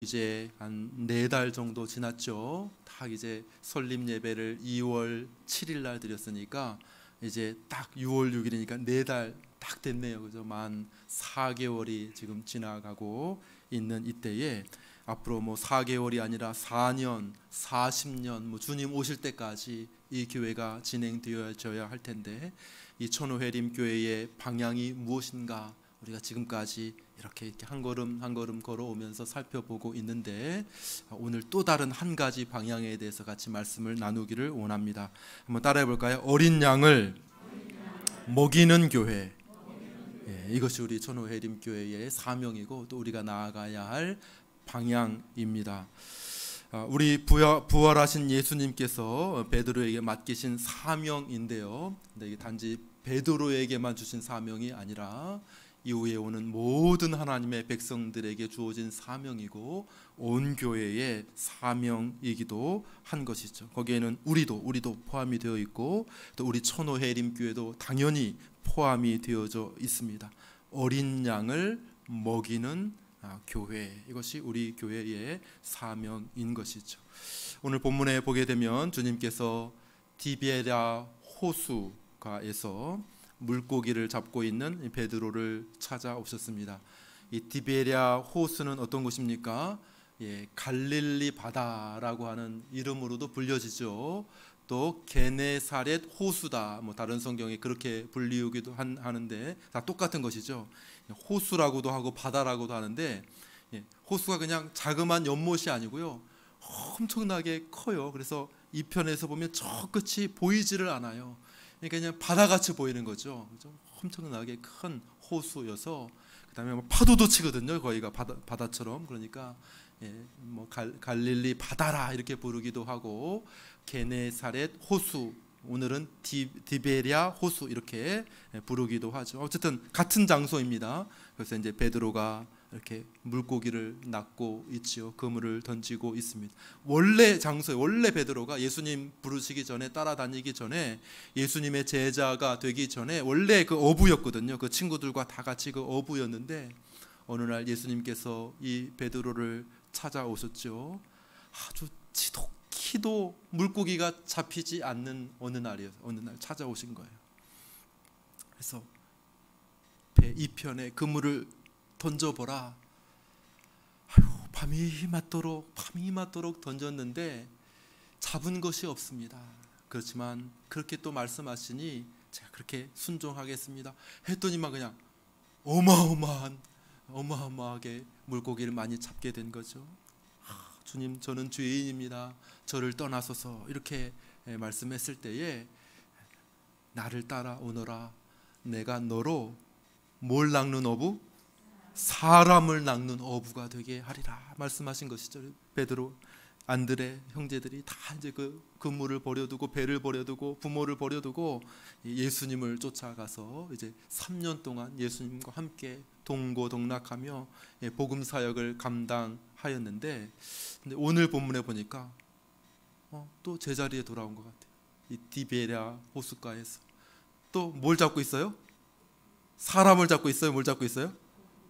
이제 한 4달 정도 지났죠. 딱 이제 설립 예배를 2월 7일 날 드렸으니까 이제 딱 6월 6일이니까 4달 딱 됐네요. 그죠? 만 4개월이 지금 지나가고 있는 이때에 앞으로 뭐 4개월이 아니라 4년, 40년 뭐 주님 오실 때까지 이 교회가 진행되어져야 할 텐데 이 천호회림교회의 방향이 무엇인가 우리가 지금까지 이렇게 한 걸음 한 걸음 걸어오면서 살펴보고 있는데 오늘 또 다른 한 가지 방향에 대해서 같이 말씀을 나누기를 원합니다. 한번 따라해 볼까요? 어린 양을 먹이는 교회. 이것이 우리 천호회림교회의 사명이고 또 우리가 나아가야 할 방향입니다. 우리 부활하신 예수님께서 베드로에게 맡기신 사명인데요. 근데 이게 단지 베드로에게만 주신 사명이 아니라 이후에 오는 모든 하나님의 백성들에게 주어진 사명이고 온 교회의 사명이기도 한 것이죠. 거기에는 우리도 포함이 되어 있고 또 우리 천호회림교회도 당연히 포함이 되어져 있습니다. 어린 양을 먹이는 교회, 이것이 우리 교회의 사명인 것이죠. 오늘 본문에 보게 되면 주님께서 디베랴 호수가에서 물고기를 잡고 있는 베드로를 찾아오셨습니다. 이 디베랴 호수는 어떤 곳입니까? 갈릴리 바다라고 하는 이름으로도 불려지죠. 또 게네사렛 호수다. 뭐 다른 성경에 그렇게 불리우기도 하는데 다 똑같은 것이죠. 호수라고도 하고 바다라고도 하는데 호수가 그냥 자그마한 연못이 아니고요. 엄청나게 커요. 그래서 이 편에서 보면 저 끝이 보이지를 않아요. 그러니까 그냥 바다같이 보이는 거죠. 엄청나게 큰 호수여서 그다음에 뭐 파도도 치거든요. 거기가 바다처럼. 그러니까 뭐 갈릴리 바다라 이렇게 부르기도 하고 게네사렛 호수, 오늘은 디베랴 호수 이렇게 부르기도 하죠. 어쨌든 같은 장소입니다. 그래서 이제 베드로가 이렇게 물고기를 낚고 있지요. 그물을 던지고 있습니다. 원래 장소에 원래 베드로가 예수님 부르시기 전에 따라다니기 전에 예수님의 제자가 되기 전에 원래 그 어부였거든요. 그 친구들과 다 같이 그 어부였는데 어느 날 예수님께서 이 베드로를 찾아오셨죠. 아주 지독히도 물고기가 잡히지 않는 어느 날 찾아오신 거예요. 그래서 배 이편에 그물을 던져보라. 밤이 맞도록 던졌는데 잡은 것이 없습니다. 그렇지만 그렇게 또 말씀하시니 제가 그렇게 순종하겠습니다 했더니만 그냥 어마어마하게 물고기를 많이 잡게 된 거죠. 주님, 저는 죄인입니다. 저를 떠나소서 이렇게 말씀했을 때에 나를 따라오너라. 내가 너로 뭘 낚는 어부? 사람을 낚는 어부가 되게 하리라 말씀하신 것이죠. 베드로, 안드레 형제들이 다 이제 그 그물을 버려두고 배를 버려두고 부모를 버려두고 예수님을 쫓아가서 이제 3년 동안 예수님과 함께 동고동락하며 복음 사역을 감당하였는데 근데 오늘 본문에 보니까 또 제자리에 돌아온 것 같아요. 이 디베랴 호숫가에서 또 뭘 잡고 있어요? 사람을 잡고 있어요? 뭘 잡고 있어요?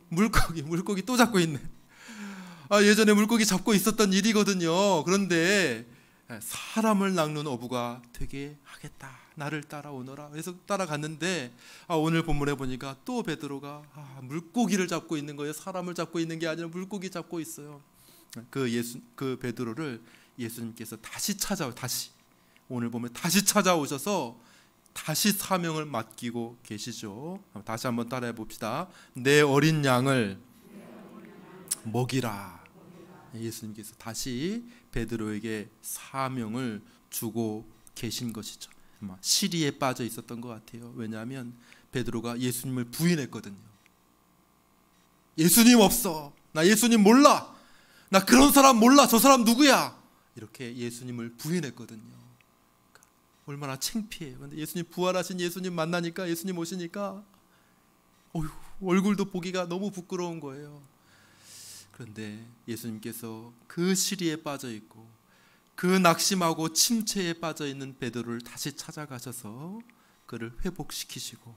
물고기 또 잡고 있네. 예전에 물고기 잡고 있었던 일이거든요. 그런데 사람을 낚는 어부가 되게 하겠다. 나를 따라오너라. 그래서 따라갔는데 오늘 본문에 보니까 또 베드로가 물고기를 잡고 있는 거예요. 사람을 잡고 있는 게 아니라 물고기 잡고 있어요. 그 베드로를 예수님께서 다시 오늘 보면 다시 찾아오셔서 다시 사명을 맡기고 계시죠. 다시 한번 따라해 봅시다. 내 어린 양을 먹이라. 예수님께서 다시 베드로에게 사명을 주고 계신 것이죠. 시리에 빠져 있었던 것 같아요. 왜냐하면 베드로가 예수님을 부인했거든요. 예수님 없어. 나 예수님 몰라. 나 그런 사람 몰라. 저 사람 누구야? 이렇게 예수님을 부인했거든요. 얼마나 창피해요. 근데 예수님 부활하신 예수님 만나니까 예수님 오시니까 얼굴도 보기가 너무 부끄러운 거예요. 그런데 예수님께서 그 시리에 빠져 있고 그 낙심하고 침체에 빠져 있는 베드로를 다시 찾아가셔서 그를 회복시키시고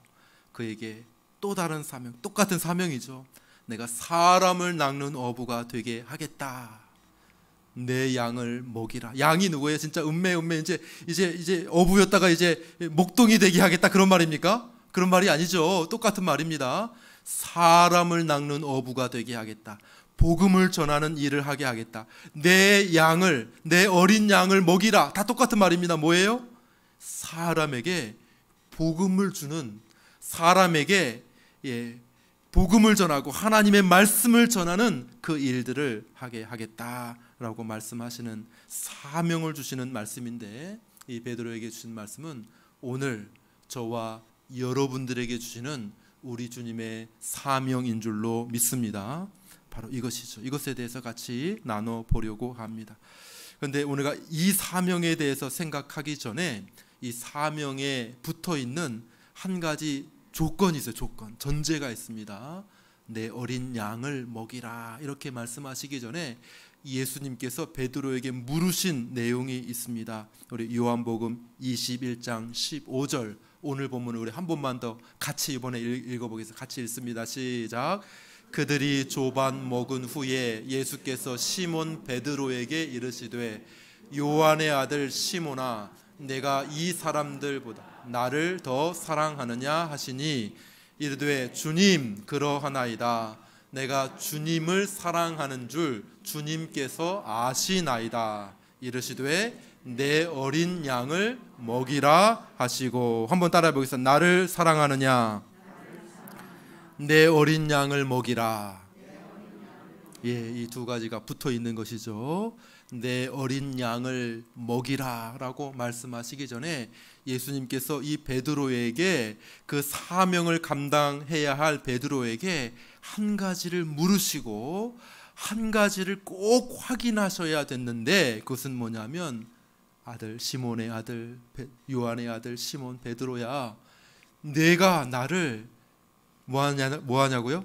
그에게 또 다른 사명, 똑같은 사명이죠. 내가 사람을 낚는 어부가 되게 하겠다. 내 양을 먹이라. 양이 누구예요? 진짜 음매 이제 어부였다가 이제 목동이 되게 하겠다, 그런 말입니까? 그런 말이 아니죠. 똑같은 말입니다. 사람을 낚는 어부가 되게 하겠다. 복음을 전하는 일을 하게 하겠다. 내 어린 양을 먹이라. 다 똑같은 말입니다. 뭐예요? 사람에게 복음을 주는, 사람에게 복음을 전하고 하나님의 말씀을 전하는 그 일들을 하게 하겠다라고 말씀하시는, 사명을 주시는 말씀인데, 이 베드로에게 주신 말씀은 오늘 저와 여러분들에게 주시는 우리 주님의 사명인 줄로 믿습니다. 바로 이것이죠. 이것에 대해서 같이 나눠보려고 합니다. 그런데 우리가 이 사명에 대해서 생각하기 전에 이 사명에 붙어있는 한 가지 조건이 있어요. 전제가 있습니다. 내 어린 양을 먹이라, 이렇게 말씀하시기 전에 예수님께서 베드로에게 물으신 내용이 있습니다. 우리 요한복음 21장 15절, 오늘 본문을 우리 한 번만 더 같이 이번에 읽어보겠습니다. 같이 읽습니다. 시작. 그들이 조반 먹은 후에 예수께서 시몬 베드로에게 이르시되, 요한의 아들 시몬아, 내가 이 사람들보다 나를 더 사랑하느냐 하시니, 이르되 주님 그러하나이다. 내가 주님을 사랑하는 줄 주님께서 아시나이다. 이르시되 내 어린 양을 먹이라 하시고. 한번 따라해 보겠습니다. 나를 사랑하느냐, 내 어린 양을 먹이라. 이 두 가지가 붙어 있는 것이죠. 내 어린 양을 먹이라 라고 말씀하시기 전에 예수님께서 이 베드로에게, 그 사명을 감당해야 할 베드로에게 한 가지를 물으시고 한 가지를 꼭 확인하셔야 됐는데, 그것은 뭐냐면, 시몬의 아들, 요한의 아들 시몬 베드로야, 내가 나를 뭐하냐고요?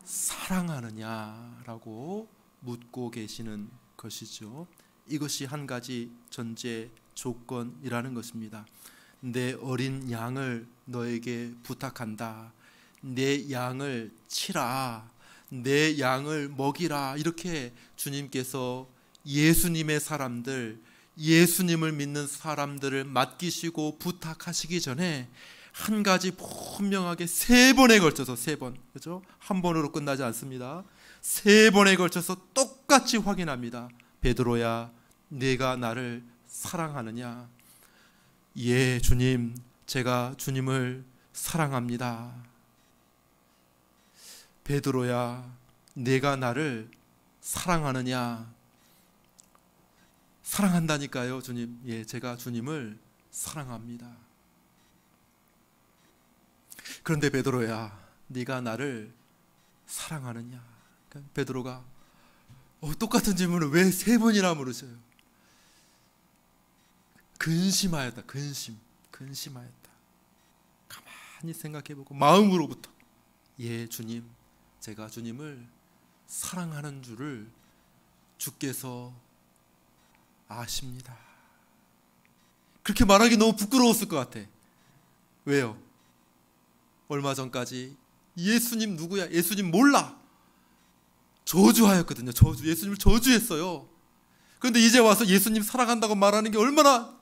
사랑하느냐라고 묻고 계시는 것이죠. 이것이 한 가지 전제 조건이라는 것입니다. 내 어린 양을 너에게 부탁한다. 내 양을 치라. 내 양을 먹이라. 이렇게 주님께서 예수님의 사람들, 예수님을 믿는 사람들을 맡기시고 부탁하시기 전에 한 가지 분명하게 3번에 걸쳐서, 3번, 그렇죠? 한 번으로 끝나지 않습니다. 3번에 걸쳐서 똑같이 확인합니다. 베드로야, 네가 나를 사랑하느냐? 예, 주님, 제가 주님을 사랑합니다. 베드로야, 네가 나를 사랑하느냐? 사랑한다니까요, 주님. 예, 제가 주님을 사랑합니다. 그런데 베드로야, 네가 나를 사랑하느냐? 베드로가 똑같은 질문을 왜 3번이나 물으셔요? 근심하였다. 근심하였다. 가만히 생각해보고 마음으로부터, 예, 주님, 제가 주님을 사랑하는 줄을 주께서 아십니다. 그렇게 말하기 너무 부끄러웠을 것 같아. 왜요? 얼마 전까지 예수님 누구야? 예수님 몰라. 저주하였거든요. 예수님을 저주했어요. 그런데 이제 와서 예수님 사랑한다고 말하는 게 얼마나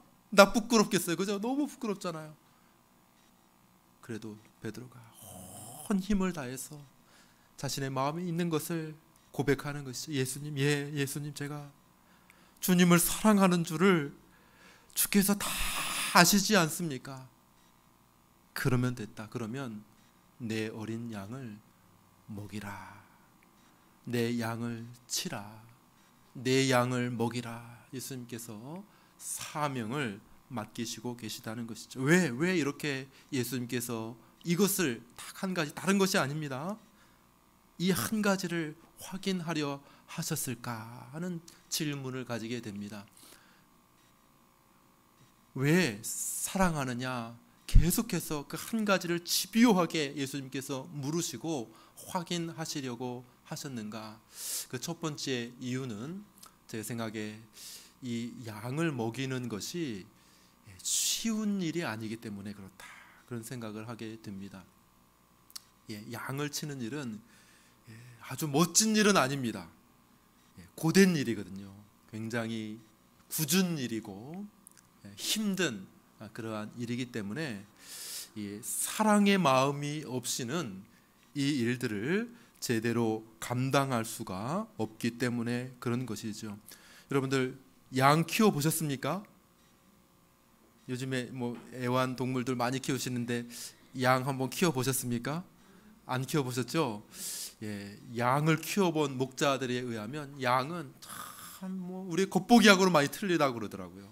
부끄럽겠어요. 그죠? 너무 부끄럽잖아요. 그래도 베드로가 온 힘을 다해서 자신의 마음에 있는 것을 고백하는 것이죠. 예수님, 예, 예수님, 제가 주님을 사랑하는 줄을 주께서 다 아시지 않습니까? 그러면 됐다. 그러면 내 어린 양을 먹이라. 내 양을 치라. 내 양을 먹이라. 예수님께서 사명을 맡기시고 계시다는 것이죠. 왜 이렇게 예수님께서 이것을 딱 한 가지, 다른 것이 아닙니다. 이 한 가지를 확인하려 하셨을까 하는 질문을 가지게 됩니다. 왜 사랑하느냐? 계속해서 그 한 가지를 집요하게 예수님께서 물으시고 확인하시려고 하셨는가? 그 첫 번째 이유는 제 생각에 이 양을 먹이는 것이 쉬운 일이 아니기 때문에 그렇다, 그런 생각을 하게 됩니다. 양을 치는 일은 아주 멋진 일은 아닙니다. 고된 일이거든요. 굉장히 굳은 일이고 힘든 그러한 일이기 때문에 사랑의 마음이 없이는 이 일들을 제대로 감당할 수가 없기 때문에 그런 것이죠. 여러분들 양 키워 보셨습니까? 요즘에 뭐 애완동물들 많이 키우시는데 양 한번 키워 보셨습니까? 안 키워 보셨죠? 양을 키워본 목자들에 의하면 양은 참 뭐 우리 겉보기하고는 많이 틀리다고 그러더라고요.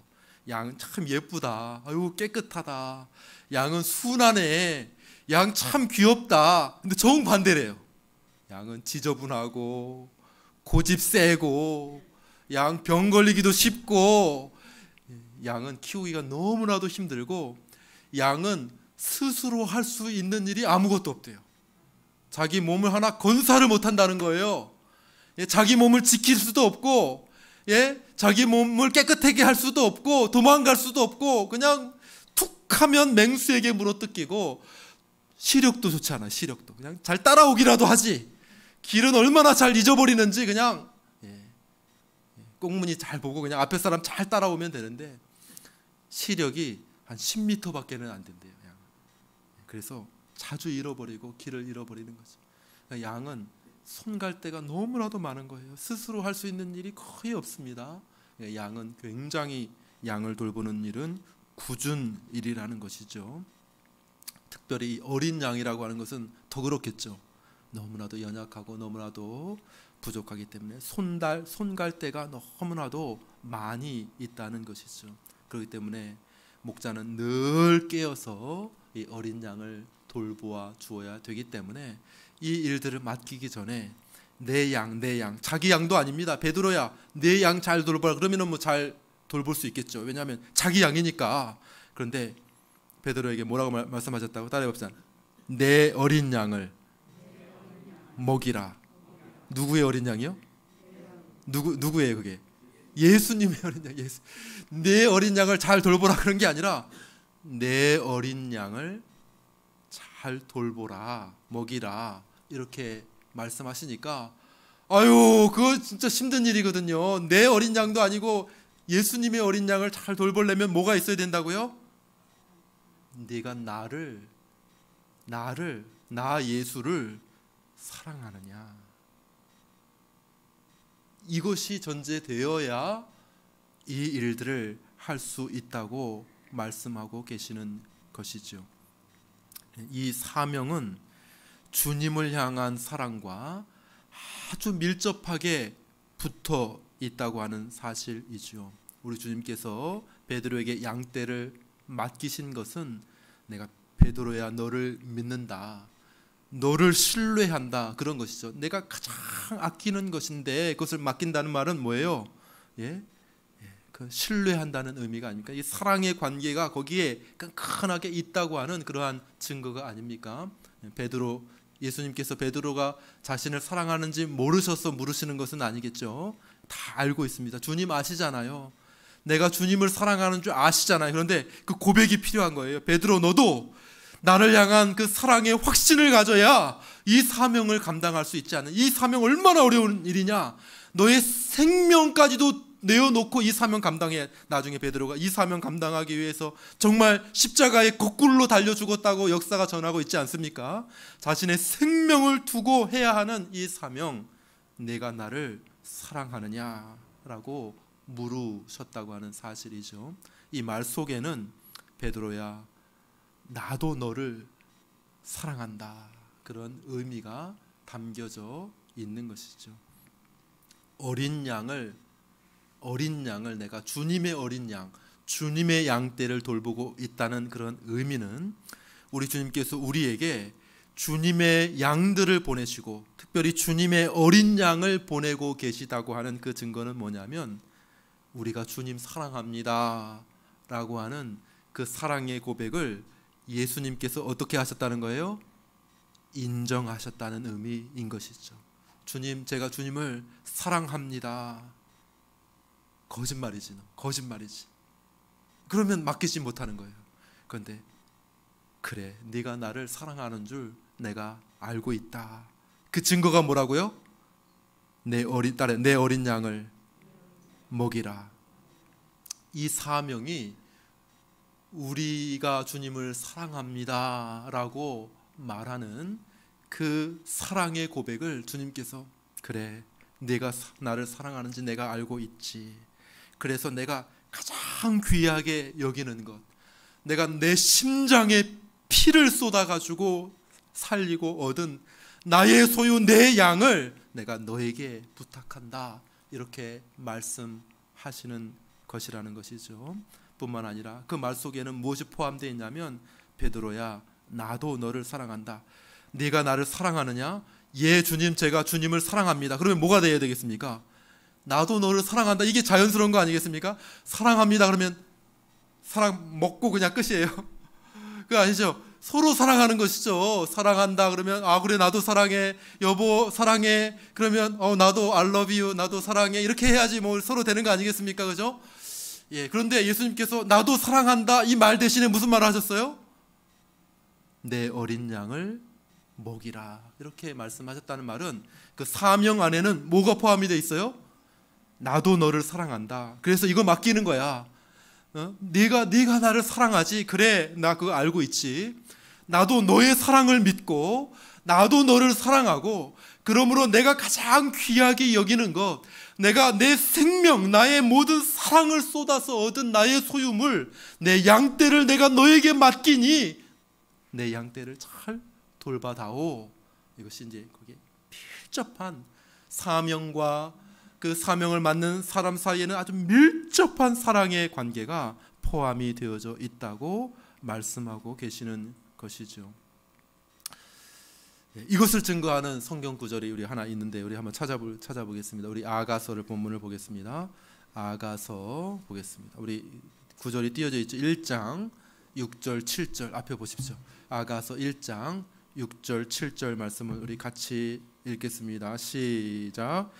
양은 참 예쁘다. 아유 깨끗하다. 양은 순하네. 양 참 귀엽다. 근데 정반대래요. 양은 지저분하고 고집 세고 양 병 걸리기도 쉽고 양은 키우기가 너무나도 힘들고 양은 스스로 할 수 있는 일이 아무것도 없대요. 자기 몸을 하나 건사를 못한다는 거예요. 자기 몸을 지킬 수도 없고 자기 몸을 깨끗하게 할 수도 없고 도망갈 수도 없고 그냥 툭 하면 맹수에게 물어뜯기고 시력도 좋지 않아요. 시력도 그냥 잘 따라오기라도 하지 길은 얼마나 잘 잊어버리는지 그냥 꽁무니 잘 보고 그냥 앞에 사람 잘 따라오면 되는데 시력이 한 10m밖에는 안 된대요. 그래서 자주 잃어버리고 길을 잃어버리는 거죠. 그러니까 양은 손갈 데가 너무나도 많은 거예요. 스스로 할 수 있는 일이 거의 없습니다. 양은 굉장히 양을 돌보는 일은 굳은 일이라는 것이죠. 특별히 어린 양이라고 하는 것은 더 그렇겠죠. 너무나도 연약하고 너무나도 부족하기 때문에 손갈 데가 너무나도 많이 있다는 것이죠. 그렇기 때문에 목자는 늘 깨어서 이 어린 양을 돌보아 주어야 되기 때문에 이 일들을 맡기기 전에 내 양 자기 양도 아닙니다. 베드로야 내 양 잘 돌보라 그러면은 뭐 잘 돌볼 수 있겠죠. 왜냐하면 자기 양이니까. 그런데 베드로에게 뭐라고 말씀하셨다고? 따라해 봅시다. 내 어린 양을 먹이라. 누구의 어린 양이요? 누구예요 그게? 예수님의 어린 양. 내 어린 양을 잘 돌보라 그런 게 아니라 내 어린 양을 잘 돌보라, 먹이라 이렇게 말씀하시니까 아유 그거 진짜 힘든 일이거든요. 내 어린 양도 아니고 예수님의 어린 양을 잘 돌보려면 뭐가 있어야 된다고요? 네가 나 예수를 사랑하느냐, 이것이 전제되어야 이 일들을 할 수 있다고 말씀하고 계시는 것이죠. 이 사명은 주님을 향한 사랑과 아주 밀접하게 붙어 있다고 하는 사실이죠. 우리 주님께서 베드로에게 양떼를 맡기신 것은 내가 베드로야 너를 믿는다, 너를 신뢰한다 그런 것이죠. 내가 가장 아끼는 것인데 그것을 맡긴다는 말은 뭐예요? 그 신뢰한다는 의미가 아닙니까? 이 사랑의 관계가 거기에 끈끈하게 있다고 하는 그러한 증거가 아닙니까? 예수님께서 베드로가 자신을 사랑하는지 모르셔서 물으시는 것은 아니겠죠. 다 알고 있습니다. 주님 아시잖아요. 내가 주님을 사랑하는 줄 아시잖아요. 그런데 그 고백이 필요한 거예요. 베드로 너도 나를 향한 그 사랑의 확신을 가져야 이 사명을 감당할 수 있지 않는, 이 사명 얼마나 어려운 일이냐. 너의 생명까지도 내어놓고 이 사명 감당해. 나중에 베드로가 이 사명 감당하기 위해서 정말 십자가에 거꾸로 달려 죽었다고 역사가 전하고 있지 않습니까? 자신의 생명을 두고 해야 하는 이 사명, 내가 나를 사랑하느냐라고 물으셨다고 하는 사실이죠. 이 말 속에는 베드로야 나도 너를 사랑한다 그런 의미가 담겨져 있는 것이죠. 어린 양을 내가 주님의 어린 양, 주님의 양떼를 돌보고 있다는 그런 의미는 우리 주님께서 우리에게 주님의 양들을 보내시고 특별히 주님의 어린 양을 보내고 계시다고 하는 그 증거는 뭐냐면 우리가 주님 사랑합니다 라고 하는 그 사랑의 고백을 예수님께서 어떻게 하셨다는 거예요? 인정하셨다는 의미인 것이죠. 주님, 제가 주님을 사랑합니다. 거짓말이지. 그러면 맡기지 못하는 거예요. 그런데 그래, 네가 나를 사랑하는 줄 내가 알고 있다. 그 증거가 뭐라고요? 내 어린 양을 먹이라. 이 사명이 우리가 주님을 사랑합니다 라고 말하는 그 사랑의 고백을 주님께서, 그래, 내가 나를 사랑하는지 내가 알고 있지. 그래서 내가 가장 귀하게 여기는 것, 내가 내 심장에 피를 쏟아가지고 살리고 얻은 나의 소유 내 양을 내가 너에게 부탁한다, 이렇게 말씀하시는 것이라는 것이죠. 뿐만 아니라 그 말 속에는 무엇이 포함되어 있냐면, 베드로야, 나도 너를 사랑한다. 네가 나를 사랑하느냐? 예, 주님, 제가 주님을 사랑합니다. 그러면 뭐가 되어야 되겠습니까? 나도 너를 사랑한다. 이게 자연스러운 거 아니겠습니까? 사랑합니다 그러면 사랑 먹고 그냥 끝이에요. 그거 아니죠. 서로 사랑하는 것이죠. 사랑한다 그러면, 아 그래 나도 사랑해, 여보 사랑해, 그러면 나도 I love you, 나도 사랑해, 이렇게 해야지 뭐 서로 되는 거 아니겠습니까? 그죠? 예, 그런데 예수님께서 나도 사랑한다 이 말 대신에 무슨 말을 하셨어요? 내 어린 양을 먹이라, 이렇게 말씀하셨다는 말은 그 사명 안에는 뭐가 포함이 되어 있어요? 나도 너를 사랑한다. 그래서 이거 맡기는 거야. 네가 나를 사랑하지. 그래, 나 그거 알고 있지. 나도 너의 사랑을 믿고 나도 너를 사랑하고, 그러므로 내가 가장 귀하게 여기는 것, 내가 내 생명, 나의 모든 사랑을 쏟아서 얻은 나의 소유물, 내 양떼를 내가 너에게 맡기니 내 양떼를 잘 돌봐다오. 이것이 이제 거기에 밀접한 사명과 그 사명을 맡는 사람 사이에는 아주 밀접한 사랑의 관계가 포함이 되어져 있다고 말씀하고 계시는 것이죠. 이것을 증거하는 성경 구절이 우리 하나 있는데, 우리 한번 찾아보겠습니다. 우리 아가서를 본문을 보겠습니다. 아가서 보겠습니다. 우리 구절이 띄어져 있죠. 1장 6절 7절 앞에 보십시오. 아가서 1장 6절 7절 말씀을 우리 같이 읽겠습니다. 시작.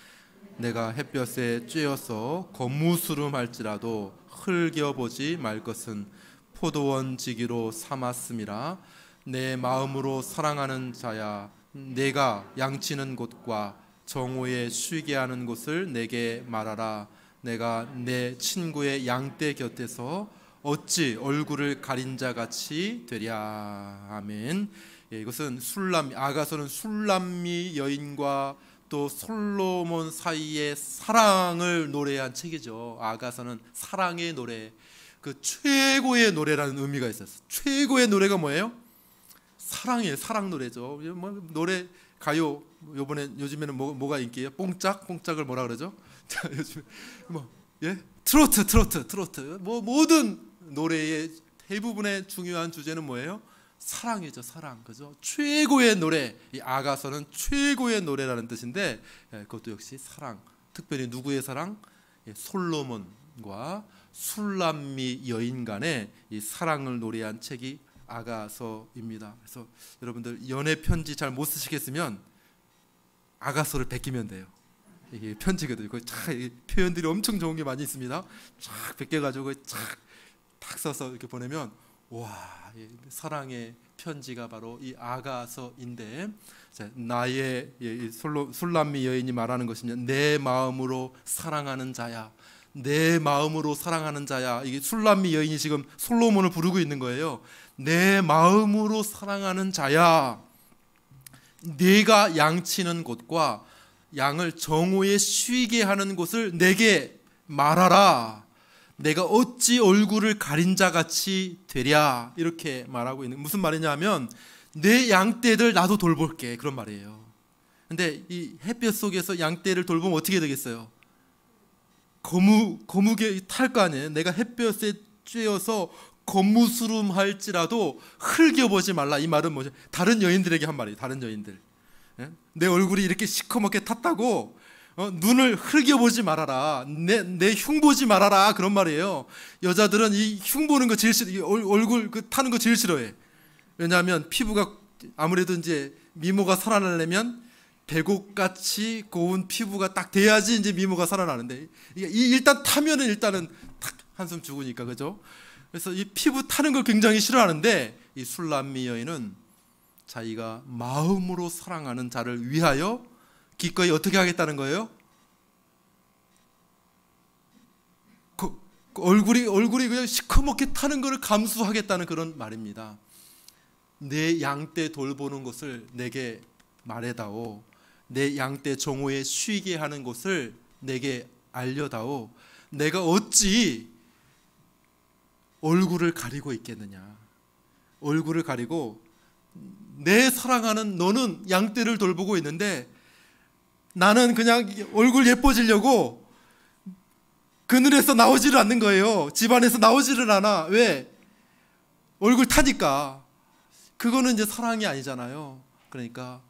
내가 햇볕에 쬐어서 거무스름할지라도 흘겨보지 말 것은 포도원 지기로 삼았음이라. 내 마음으로 사랑하는 자야, 내가 양치는 곳과 정오에 쉬게 하는 곳을 내게 말하라. 내가 내 친구의 양떼 곁에서 어찌 얼굴을 가린 자 같이 되랴. 아멘. 예, 이것은 아가서는 술람미 여인과 또 솔로몬 사이의 사랑을 노래한 책이죠. 아가서는 사랑의 노래, 그 최고의 노래라는 의미가 있었어요. 최고의 노래가 뭐예요? 사랑이에요. 사랑 노래죠. 뭐 노래 가요 요즘에는 뭐가 인기예요? 뽕짝을 뭐라 그러죠? 자, 요즘 트로트 뭐 모든 노래의 대부분의 중요한 주제는 뭐예요? 사랑이죠. 사랑. 그죠? 최고의 노래. 이 아가서는 최고의 노래라는 뜻인데, 그것도 역시 사랑. 특별히 누구의 사랑? 솔로몬과 술람미 여인 간의 이 사랑을 노래한 책이 아가서입니다. 그래서 여러분들 연애 편지 잘 못 쓰시겠으면 아가서를 베끼면 돼요. 이게 편지거든요. 표현들이 엄청 좋은 게 많이 있습니다. 쫙 베껴가지고 탁 써서 이렇게 보내면, 와, 사랑의 편지가 바로 이 아가서인데, 나의 술람미 여인이 말하는 것이면 내 마음으로 사랑하는 자야, 내 마음으로 사랑하는 자야. 이게 술람미 여인이 지금 솔로몬을 부르고 있는 거예요. 내 마음으로 사랑하는 자야, 네가 양치는 곳과 양을 정오에 쉬게 하는 곳을 내게 말하라. 내가 어찌 얼굴을 가린 자 같이 되랴. 이렇게 말하고 있는, 무슨 말이냐면 내 양떼들 나도 돌볼게, 그런 말이에요. 근데 이 햇볕 속에서 양떼를 돌보면 어떻게 되겠어요? 거무게 탈 거 아니에요. 내가 햇볕에 쬐어서 거무스름할지라도 흘겨보지 말라. 이 말은 뭐죠? 다른 여인들에게 한 말이에요. 다른 여인들, 내 얼굴이 이렇게 시커멓게 탔다고 눈을 흘겨보지 말아라, 내 흉 보지 말아라, 그런 말이에요. 여자들은 이 흉 보는 거 제일 싫어, 얼굴 타는 거 제일 싫어해. 왜냐하면 피부가 아무래도 이제 미모가 살아나려면 배곡같이 고운 피부가 딱 돼야지 이제 미모가 살아나는데, 일단 타면은 일단은 탁 한숨 죽으니까, 그죠? 그래서 이 피부 타는 걸 굉장히 싫어하는데, 이 술람미 여인은 자기가 마음으로 사랑하는 자를 위하여 기꺼이 어떻게 하겠다는 거예요? 얼굴이 그냥 시커멓게 타는 것을 감수하겠다는 그런 말입니다. 내 양떼 돌보는 것을 내게 말해다오. 내 양떼 정오에 쉬게 하는 것을 내게 알려다오. 내가 어찌 얼굴을 가리고 있겠느냐. 얼굴을 가리고 내 사랑하는 너는 양떼를 돌보고 있는데 나는 그냥 얼굴 예뻐지려고 그늘에서 나오지를 않는 거예요. 집안에서 나오지를 않아. 왜? 얼굴 타니까. 그거는 이제 사랑이 아니잖아요. 그러니까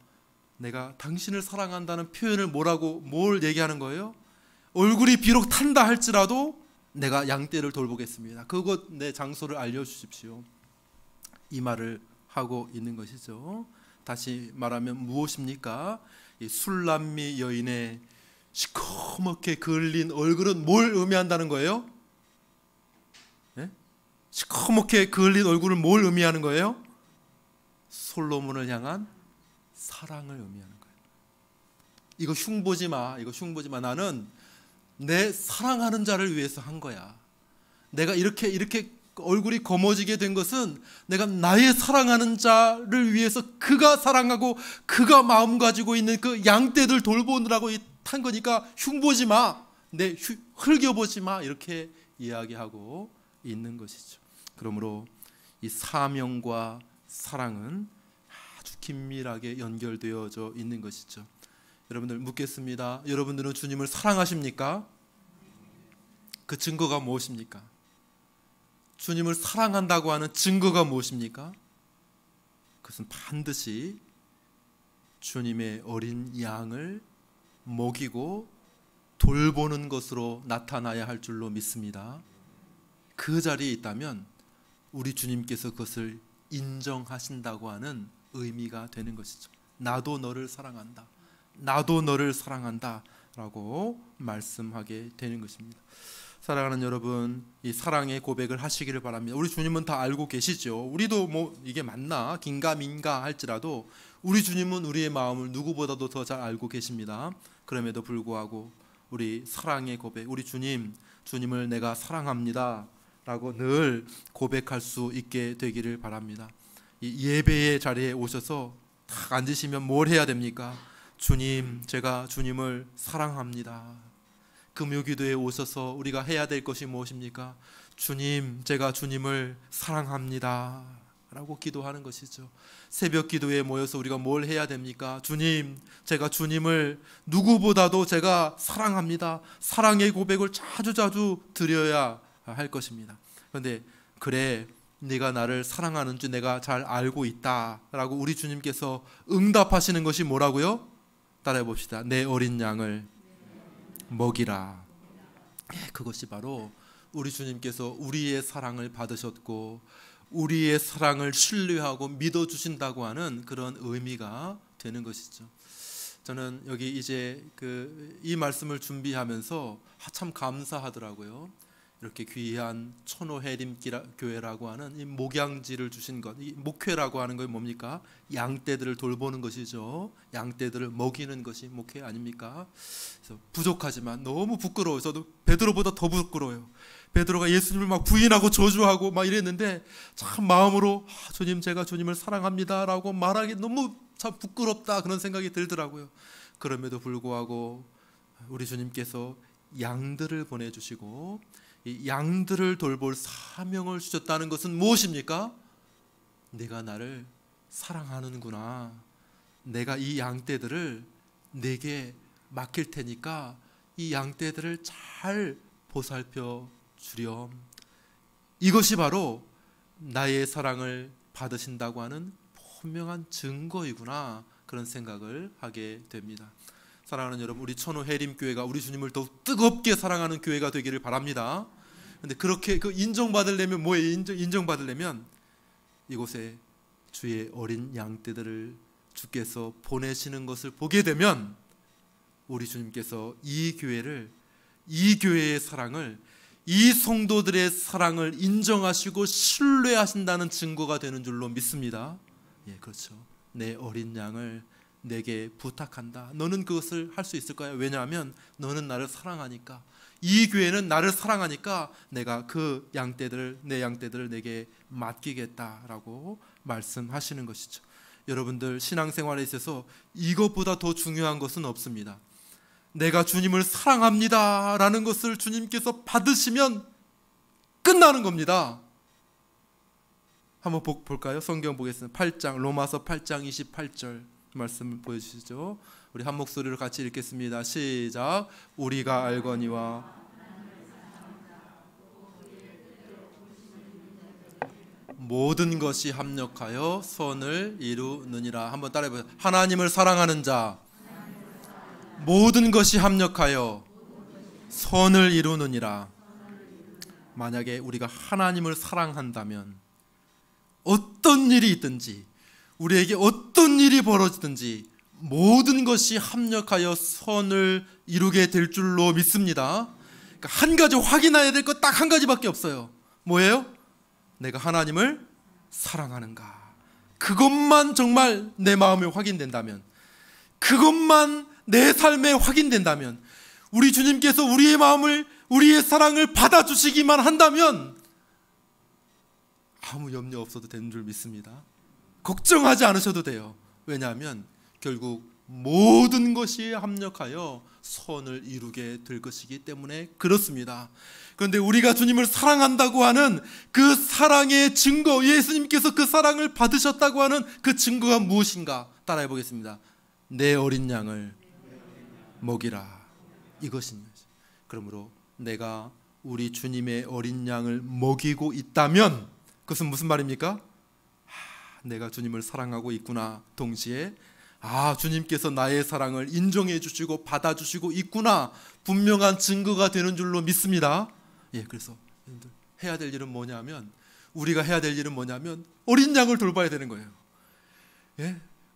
내가 당신을 사랑한다는 표현을 뭘 얘기하는 거예요? 얼굴이 비록 탄다 할지라도 내가 양떼를 돌보겠습니다. 그것 내 장소를 알려주십시오. 이 말을 하고 있는 것이죠. 다시 말하면 무엇입니까? 이 술람미 여인의 시커멓게 그을린 얼굴은 뭘 의미한다는 거예요? 네? 시커멓게 그을린 얼굴은 뭘 의미하는 거예요? 솔로몬을 향한 사랑을 의미하는 거예요. 이거 흉보지 마. 나는 내 사랑하는 자를 위해서 한 거야. 내가 이렇게 얼굴이 검어지게 된 것은 내가 나의 사랑하는 자를 위해서 그가 사랑하고 그가 마음 가지고 있는 그 양떼들 돌보느라고 탄 거니까 흉보지 마. 흘겨보지 마. 이렇게 이야기하고 있는 것이죠. 그러므로 이 사명과 사랑은 아주 긴밀하게 연결되어져 있는 것이죠. 여러분들 묻겠습니다. 여러분들은 주님을 사랑하십니까? 그 증거가 무엇입니까? 주님을 사랑한다고 하는 증거가 무엇입니까? 그것은 반드시 주님의 어린 양을 먹이고 돌보는 것으로 나타나야 할 줄로 믿습니다. 그 자리에 있다면 우리 주님께서 그것을 인정하신다고 하는 의미가 되는 것이죠. 나도 너를 사랑한다. 나도 너를 사랑한다 라고 말씀하게 되는 것입니다. 사랑하는 여러분, 이 사랑의 고백을 하시기를 바랍니다. 우리 주님은 다 알고 계시죠. 우리도 이게 맞나 긴가민가 할지라도 우리 주님은 우리의 마음을 누구보다도 더 잘 알고 계십니다. 그럼에도 불구하고 우리 사랑의 고백, 우리 주님을 내가 사랑합니다 라고 늘 고백할 수 있게 되기를 바랍니다. 이 예배의 자리에 오셔서 딱 앉으시면 뭘 해야 됩니까? 주님, 제가 주님을 사랑합니다. 금요기도에 오셔서 우리가 해야 될 것이 무엇입니까? 주님, 제가 주님을 사랑합니다 라고 기도하는 것이죠. 새벽 기도에 모여서 우리가 뭘 해야 됩니까? 주님, 제가 주님을 누구보다도 제가 사랑합니다. 사랑의 고백을 자주 드려야 할 것입니다. 그런데 그래, 네가 나를 사랑하는 줄 내가 잘 알고 있다 라고 우리 주님께서 응답하시는 것이 뭐라고요? 따라해 봅시다. 내 어린 양을 먹이라. 그것이 바로 우리 주님께서 우리의 사랑을 받으셨고 우리의 사랑을 신뢰하고 믿어주신다고 하는 그런 의미가 되는 것이죠. 저는 여기 이제 이 말씀을 준비하면서 참 감사하더라고요. 이렇게 귀한 천호해림교회라고 하는 이 목양지를 주신 것, 이 목회라고 하는 건 뭡니까? 양떼들을 돌보는 것이죠. 양떼들을 먹이는 것이 목회 아닙니까? 그래서 부족하지만 너무 부끄러워요. 저도 베드로보다 더 부끄러워요. 베드로가 예수님을 막 부인하고 저주하고 막 이랬는데 참 마음으로 주님, 제가 주님을 사랑합니다라고 말하기 너무 참 부끄럽다 그런 생각이 들더라고요. 그럼에도 불구하고 우리 주님께서 양들을 보내주시고 이 양들을 돌볼 사명을 주셨다는 것은 무엇입니까? 네가 나를 사랑하는구나. 내가 이 양떼들을 내게 맡길 테니까 이 양떼들을 잘 보살펴 주렴. 이것이 바로 나의 사랑을 받으신다고 하는 분명한 증거이구나, 그런 생각을 하게 됩니다. 사랑하는 여러분, 우리 천호해림교회가 우리 주님을 더욱 뜨겁게 사랑하는 교회가 되기를 바랍니다. 그런데 그렇게 인정받으려면 뭐예요? 인정받으려면 이곳에 주의 어린 양떼들을 주께서 보내시는 것을 보게 되면 우리 주님께서 이 교회의 사랑을, 이 성도들의 사랑을 인정하시고 신뢰하신다는 증거가 되는 줄로 믿습니다. 예, 그렇죠. 내 어린 양을 내게 부탁한다. 너는 그것을 할 수 있을 거야. 왜냐하면 너는 나를 사랑하니까. 이 교회는 나를 사랑하니까 내가 그 양떼들을, 내 양떼들을 내게 맡기겠다라고 말씀하시는 것이죠. 여러분들 신앙생활에 있어서 이것보다 더 중요한 것은 없습니다. 내가 주님을 사랑합니다 라는 것을 주님께서 받으시면 끝나는 겁니다. 한번 볼까요? 성경 보겠습니다. 8장, 로마서 8장 28절 말씀을 보여주시죠. 우리 한 목소리로 같이 읽겠습니다. 시작. 우리가 알거니와 모든 것이 합력하여 선을 이루느니라. 한번 따라해보세요. 하나님을 사랑하는 자, 모든 것이 합력하여 선을 이루느니라. 만약에 우리가 하나님을 사랑한다면 어떤 일이 있든지, 우리에게 어떤 일이 벌어지든지 모든 것이 합력하여 선을 이루게 될 줄로 믿습니다. 그러니까 한 가지 확인해야 될 것 딱 한 가지밖에 없어요. 뭐예요? 내가 하나님을 사랑하는가. 그것만 정말 내 마음에 확인된다면, 그것만 내 삶에 확인된다면, 우리 주님께서 우리의 마음을, 우리의 사랑을 받아주시기만 한다면 아무 염려 없어도 되는 줄 믿습니다. 걱정하지 않으셔도 돼요. 왜냐하면 결국 모든 것이 합력하여 선을 이루게 될 것이기 때문에 그렇습니다. 그런데 우리가 주님을 사랑한다고 하는 그 사랑의 증거, 예수님께서 그 사랑을 받으셨다고 하는 그 증거가 무엇인가? 따라해 보겠습니다. 내 어린 양을 먹이라. 이것입니다. 그러므로 내가 우리 주님의 어린 양을 먹이고 있다면 그것은 무슨 말입니까? 내가 주님을 사랑하고 있구나. 동시에 주님께서 나의 사랑을 인정해 주시고 받아주시고 있구나. 분명한 증거가 되는 줄로 믿습니다. 그래서 해야 될 일은 뭐냐면, 우리가 해야 될 일은 뭐냐면 어린 양을 돌봐야 되는 거예요.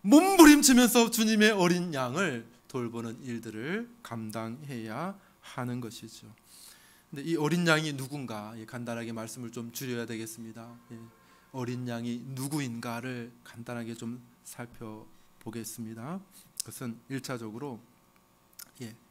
몸부림치면서 주님의 어린 양을 돌보는 일들을 감당해야 하는 것이죠. 근데 이 어린 양이 누군가 간단하게 말씀을 좀 줄여야 되겠습니다. 어린 양이 누구인가를 간단하게 좀 살펴보겠습니다. 그것은 1차적으로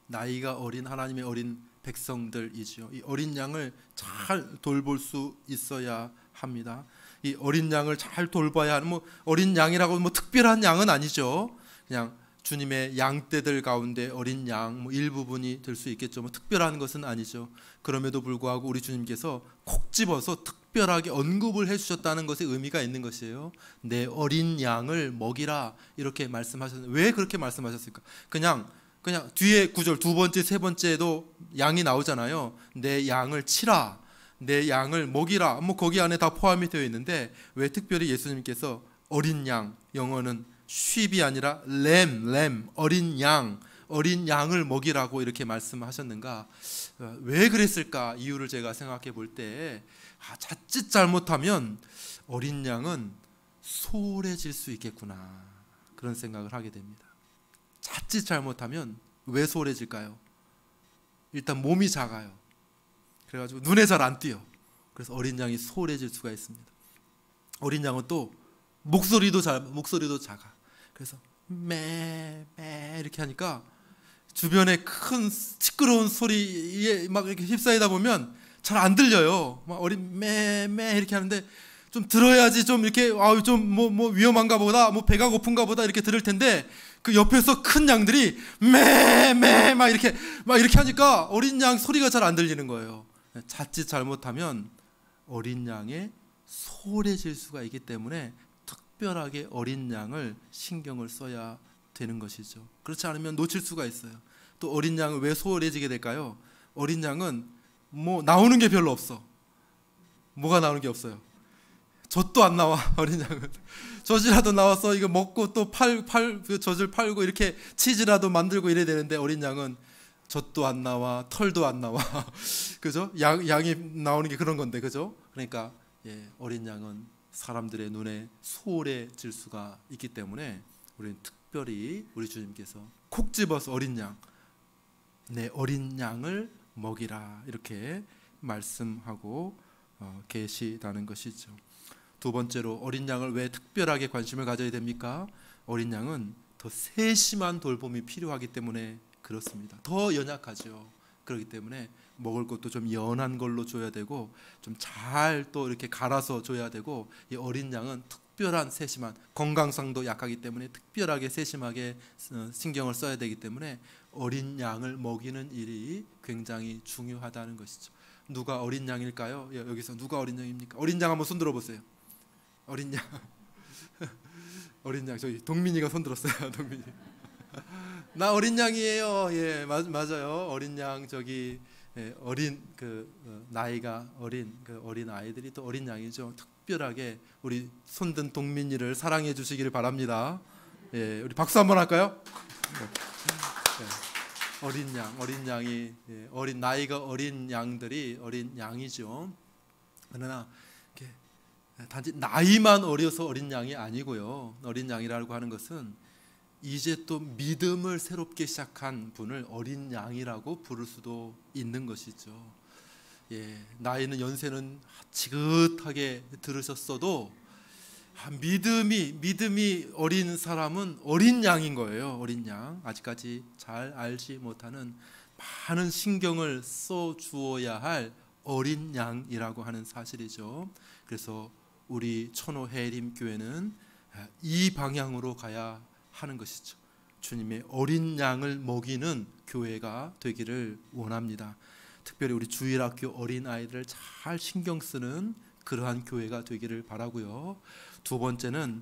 나이가 어린 하나님의 어린 백성들이지요. 이 어린 양을 잘 돌볼 수 있어야 합니다. 이 어린 양을 잘 돌봐야 하는, 어린 양이라고 특별한 양은 아니죠. 그냥 주님의 양떼들 가운데 어린 양 일부분이 될 수 있겠죠. 특별한 것은 아니죠. 그럼에도 불구하고 우리 주님께서 콕 집어서 특별하게 언급을 해주셨다는 것에 의미가 있는 것이에요. 내 어린 양을 먹이라 이렇게 말씀하셨는데, 왜 그렇게 말씀하셨을까? 그냥 뒤에 구절 두 번째 세 번째에도 양이 나오잖아요. 내 양을 치라, 내 양을 먹이라. 거기 안에 다 포함이 되어 있는데 왜 특별히 예수님께서 어린 양, 영어는 sheep이 아니라 lamb, 어린 양을 먹이라고 이렇게 말씀하셨는가? 왜 그랬을까? 이유를 제가 생각해 볼 때 자칫 잘못하면 어린 양은 소홀해질 수 있겠구나, 그런 생각을 하게 됩니다. 자칫 잘못하면 왜 소홀해질까요? 일단 몸이 작아요. 그래가지고 눈에 잘 안 띄어. 그래서 어린 양이 소홀해질 수가 있습니다. 어린 양은 또 목소리도 작아. 그래서 매 이렇게 하니까 주변에 큰 시끄러운 소리에 막 이렇게 휩싸이다 보면 잘 안 들려요. 막 어린 매 이렇게 하는데 좀 들어야지 좀 이렇게 좀 위험한가 보다, 배가 고픈가 보다 이렇게 들을 텐데, 그 옆에서 큰 양들이 매 막 이렇게 하니까 어린 양 소리가 잘 안 들리는 거예요. 자칫 잘못하면 어린 양에 소홀해질 수가 있기 때문에 특별하게 어린 양을 신경을 써야 되는 것이죠. 그렇지 않으면 놓칠 수가 있어요. 또 어린 양은 왜 소홀해지게 될까요? 어린 양은 나오는 게 별로 없어. 뭐가 나오는 게 없어요. 젖도 안 나와. 어린 양은 젖이라도 나와서 이거 먹고 또 젖을 팔고 이렇게 치즈라도 만들고 이래야 되는데, 어린 양은 젖도 안 나와, 털도 안 나와. 그죠? 양이 나오는 게 그런 건데, 그죠? 그러니까 어린 양은 사람들의 눈에 소홀해질 수가 있기 때문에 우리는 특별히 우리 주님께서 콕 집어서 어린 양, 내 어린 양을 먹이라 이렇게 말씀하고 계시다는 것이죠. 두 번째로 어린 양을 왜 특별하게 관심을 가져야 됩니까? 어린 양은 더 세심한 돌봄이 필요하기 때문에 그렇습니다. 더 연약하죠. 그렇기 때문에 먹을 것도 좀 연한 걸로 줘야 되고 좀 잘 또 이렇게 갈아서 줘야 되고, 이 어린 양은 특별한 세심한, 건강상도 약하기 때문에 특별하게 세심하게 신경을 써야 되기 때문에 어린 양을 먹이는 일이 굉장히 중요하다는 것이죠. 누가 어린 양일까요? 여기서 누가 어린 양입니까? 어린 양 한번 손 들어보세요. 어린 양. 어린 양, 저기 동민이가 손 들었어요. 동민이. 나 어린 양이에요. 예, 맞아요. 어린 양, 저기 어린 나이가 어린 어린 아이들이 또 어린 양이죠. 특별하게 우리 손든 동민이를 사랑해 주시기를 바랍니다. 예, 우리 박수 한번 할까요? 예, 어린 양이, 어린 나이가 어린 양들이 어린 양이죠. 그러나 단지 나이만 어려서 어린 양이 아니고요. 어린 양이라고 하는 것은 이제 또 믿음을 새롭게 시작한 분을 어린 양이라고 부를 수도 있는 것이죠. 예, 나이는 연세는 지긋하게 들으셨어도 믿음이 어린 사람은 어린 양인 거예요. 어린 양, 아직까지 잘 알지 못하는, 많은 신경을 써 주어야 할 어린 양이라고 하는 사실이죠. 그래서 우리 천호 해림 교회는 이 방향으로 가야 하는 것이죠. 주님의 어린 양을 먹이는 교회가 되기를 원합니다. 특별히 우리 주일학교 어린아이들을 잘 신경 쓰는 그러한 교회가 되기를 바라고요. 두 번째는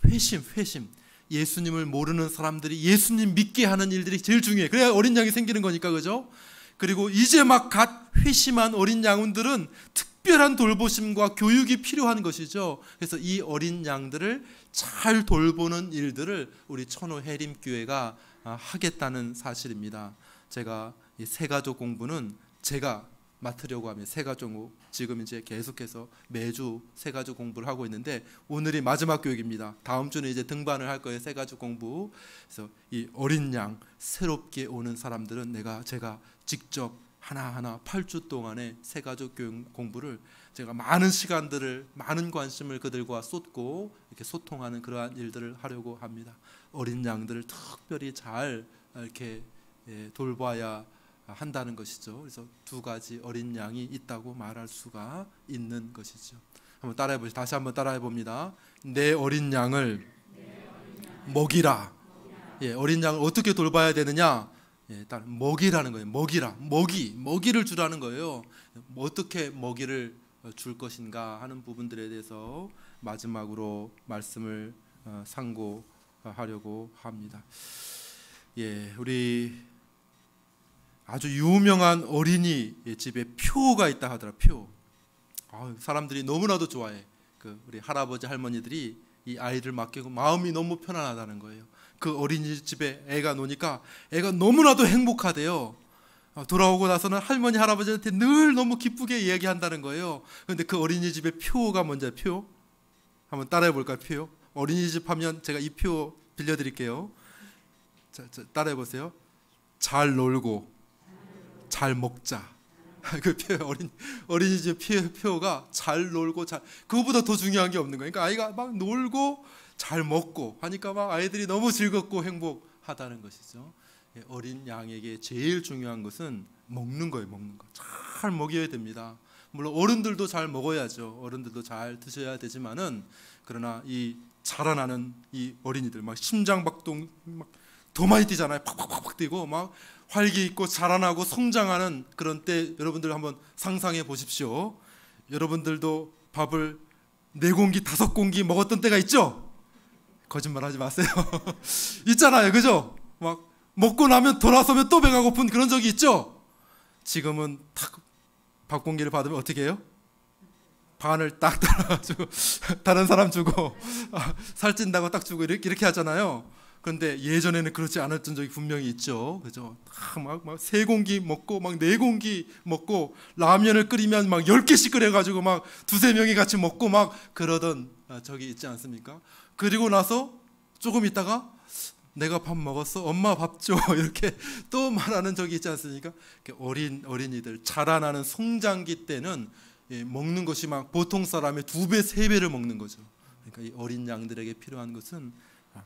회심. 예수님을 모르는 사람들이 예수님 믿게 하는 일들이 제일 중요해요. 그래야 어린 양이 생기는 거니까, 그죠? 그리고 이제 막 갓 회심한 어린 양들은 특별한 돌보심과 교육이 필요한 것이죠. 그래서 이 어린 양들을 잘 돌보는 일들을 우리 천호 해림 교회가 하겠다는 사실입니다. 제가 이 새가족 공부는 제가 맡으려고 하면 새가족, 지금 이제 계속해서 매주 새가족 공부를 하고 있는데 오늘이 마지막 교육입니다. 다음 주는 이제 등반을 할 거예요. 새가족 공부. 그래서 이 어린 양 새롭게 오는 사람들은 제가 직접 하나하나 8주 동안의 새가족 교육 공부를 제가 많은 시간들을, 많은 관심을 그들과 쏟고 이렇게 소통하는 그러한 일들을 하려고 합니다. 어린 양들을 특별히 잘 이렇게 돌봐야 한다는 것이죠. 그래서 두 가지 어린 양이 있다고 말할 수가 있는 것이죠. 한번 따라해 보시죠. 다시 한번 따라해 봅니다. 내 어린 양을 먹이라. 예, 어린 양을 어떻게 돌봐야 되느냐? 예, 먹이라는 거예요. 먹이를 주라는 거예요. 어떻게 먹이를 줄 것인가 하는 부분들에 대해서 마지막으로 말씀을 상고하려고 합니다. 예, 우리 아주 유명한 어린이 집에 표가 있다 하더라. 표. 사람들이 너무나도 좋아해. 우리 할아버지 할머니들이 이 아이를 맡기고 마음이 너무 편안하다는 거예요. 그 어린이집에 애가 노니까 애가 너무나도 행복하대요. 돌아오고 나서는 할머니 할아버지한테 늘 너무 기쁘게 이야기한다는 거예요. 그런데 그 어린이집의 표가 뭔지 표? 한번 따라해 볼까요? 표. 어린이집 하면 제가 이 표 빌려드릴게요. 자, 따라해 보세요. 잘 놀고 잘 먹자. 그 표, 어린이집 표가 잘 놀고 그거보다 더 중요한 게 없는 거예요. 그러니까 아이가 막 놀고 잘 먹고 하니까 막 아이들이 너무 즐겁고 행복하다는 것이죠. 어린 양에게 제일 중요한 것은 먹는 거예요. 먹는 거. 잘 먹여야 됩니다. 물론 어른들도 잘 먹어야죠. 어른들도 잘 드셔야 되지만은, 그러나 이 자라나는 이 어린이들 막 심장박동 막 더 많이 뛰잖아요. 팍팍팍팍 뛰고 막 활기 있고 자라나고 성장하는 그런 때 여러분들 한번 상상해 보십시오. 여러분들도 밥을 4공기 5공기 먹었던 때가 있죠? 거짓말하지 마세요. 있잖아요, 그죠? 막 먹고 나면 돌아서면 또 배가 고픈 그런 적이 있죠? 지금은 탁 밥 공기를 받으면 어떻게 해요? 반을 딱 따라가지고 다른 사람 주고 살찐다고 딱 주고 이렇게 하잖아요. 그런데 예전에는 그렇지 않았던 적이 분명히 있죠. 그죠? 막 3공기 먹고 막 4공기 먹고 라면을 끓이면 막 10개씩 끓여가지고 막 2-3명이 같이 먹고 막 그러던 적이 있지 않습니까? 그리고 나서 조금 있다가 내가 밥 먹었어? 엄마 밥 줘. 이렇게 또 말하는 적이 있지 않습니까? 어린이들 자라나는 성장기 때는 먹는 것이 막 보통 사람의 2배, 3배를 먹는 거죠. 그러니까 이 어린 양들에게 필요한 것은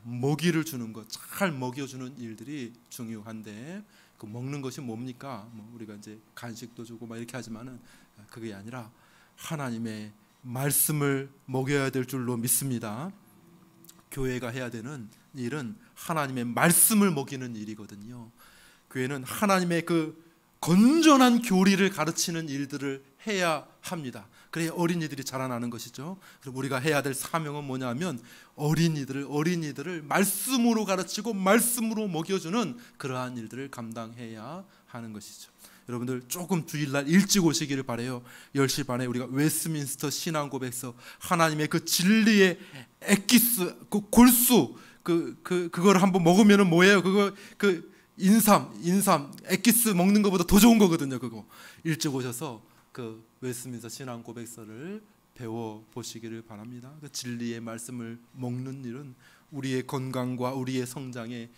먹이를 주는 것, 잘 먹여주는 일들이 중요한데, 그 먹는 것이 뭡니까? 뭐 우리가 이제 간식도 주고 막 이렇게 하지만은 그게 아니라 하나님의 말씀을 먹여야 될 줄로 믿습니다. 교회가 해야 되는 일은 하나님의 말씀을 먹이는 일이거든요. 교회는 하나님의 그 건전한 교리를 가르치는 일들을 해야 합니다. 그래야 어린이들이 자라나는 것이죠. 그럼 우리가 해야 될 사명은 뭐냐면 어린이들을 말씀으로 가르치고 말씀으로 먹여주는 그러한 일들을 감당해야 하는 것이죠. 여러분들 조금 주일날 일찍 오시기를 바라요. 10시 반에 우리가 웨스트민스터 신앙고백서, 하나님의 그 진리의 엑기스, 그 골수, 그걸 한번 먹으면은 뭐예요? 인삼 엑기스 먹는 것보다 더 좋은 거거든요. 그거 일찍 오셔서 그 웨스트민스터 신앙고백서를 배워 보시기를 바랍니다. 그 진리의 말씀을 먹는 일은 우리의 건강과 우리의 성장에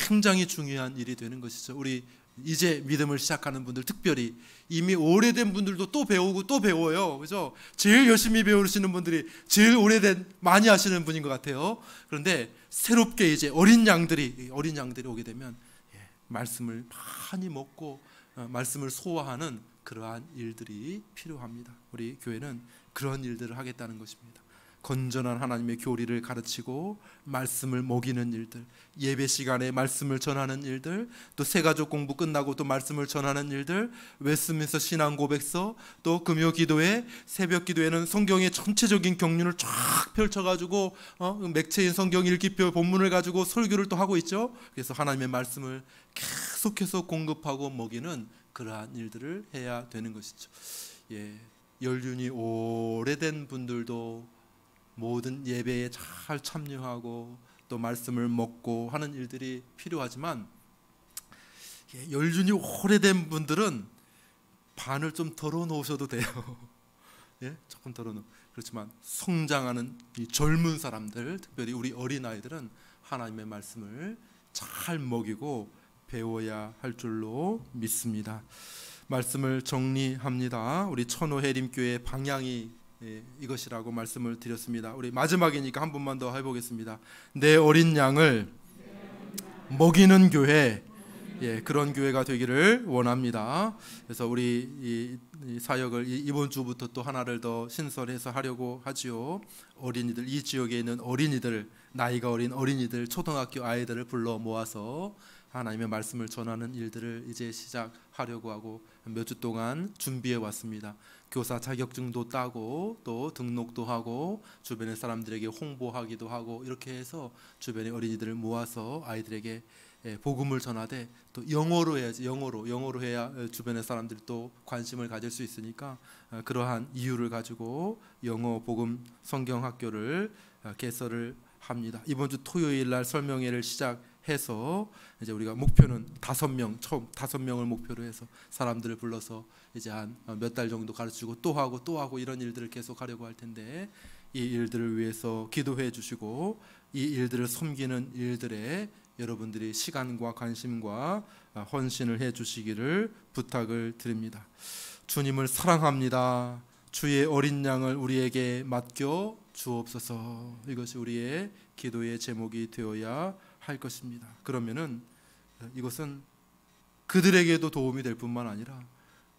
굉장히 중요한 일이 되는 것이죠. 우리 이제 믿음을 시작하는 분들, 특별히 이미 오래된 분들도 또 배우고 또 배워요. 그죠? 제일 열심히 배우시는 분들이 제일 오래된 많이 하시는 분인 것 같아요. 그런데 새롭게 이제 어린 양들이 오게 되면 말씀을 많이 먹고 말씀을 소화하는 그러한 일들이 필요합니다. 우리 교회는 그런 일들을 하겠다는 것입니다. 건전한 하나님의 교리를 가르치고 말씀을 먹이는 일들, 예배 시간에 말씀을 전하는 일들, 또 새가족 공부 끝나고 또 말씀을 전하는 일들, 웨스트민스터 신앙 고백서, 또 금요 기도회, 새벽 기도회는 성경의 전체적인 경륜을 쫙 펼쳐가지고 맥체인 성경 읽기표 본문을 가지고 설교를 또 하고 있죠. 그래서 하나님의 말씀을 계속해서 공급하고 먹이는 그러한 일들을 해야 되는 것이죠. 연륜이 오래된 분들도 모든 예배에 잘 참여하고 또 말씀을 먹고 하는 일들이 필요하지만, 연륜이 오래된 분들은 반을 좀 덜어 놓으셔도 돼요. 조금 덜어 놓. 그렇지만 성장하는 이 젊은 사람들, 특별히 우리 어린아이들은 하나님의 말씀을 잘 먹이고 배워야 할 줄로 믿습니다. 말씀을 정리합니다. 우리 천호해림교회 방향이 이것이라고 말씀을 드렸습니다. 우리 마지막이니까 한 번만 더 해보겠습니다. 내 어린 양을 먹이는 교회, 그런 교회가 되기를 원합니다. 그래서 우리 이 사역을 이번 주부터 또 하나를 더 신설해서 하려고 하지요. 어린이들, 이 지역에 있는 어린이들, 나이가 어린 어린이들, 초등학교 아이들을 불러 모아서 하나님의 말씀을 전하는 일들을 이제 시작하려고 하고 몇 주 동안 준비해 왔습니다. 교사 자격증도 따고 또 등록도 하고 주변의 사람들에게 홍보하기도 하고, 이렇게 해서 주변의 어린이들을 모아서 아이들에게 복음을 전하되 또 영어로 해야지. 영어로 해야 주변의 사람들이 또 관심을 가질 수 있으니까 그러한 이유를 가지고 영어 복음 성경 학교를 개설을 합니다. 이번 주 토요일 날 설명회를 시작해서 이제 우리가 목표는 5명, 처음 5명을 목표로 해서 사람들을 불러서 이제 한 몇 달 정도 가르치고 또 하고 이런 일들을 계속 하려고 할 텐데, 이 일들을 위해서 기도해 주시고 이 일들을 섬기는 일들에 여러분들이 시간과 관심과 헌신을 해 주시기를 부탁을 드립니다. 주님을 사랑합니다. 주의 어린 양을 우리에게 맡겨 주옵소서. 이것이 우리의 기도의 제목이 되어야 할 것입니다. 그러면은 이것은 그들에게도 도움이 될 뿐만 아니라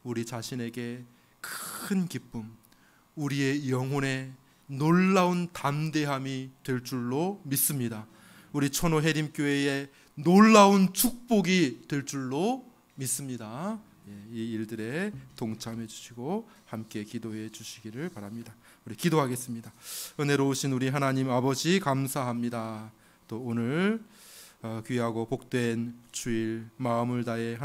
우리 자신에게 큰 기쁨, 우리의 영혼에 놀라운 담대함이 될 줄로 믿습니다. 우리 천호해림교회의 놀라운 축복이 될 줄로 믿습니다. 이 일들에 동참해 주시고 함께 기도해 주시기를 바랍니다. 우리 기도하겠습니다. 은혜로우신 우리 하나님 아버지, 감사합니다. 또 오늘 귀하고 복된 주일 마음을 다해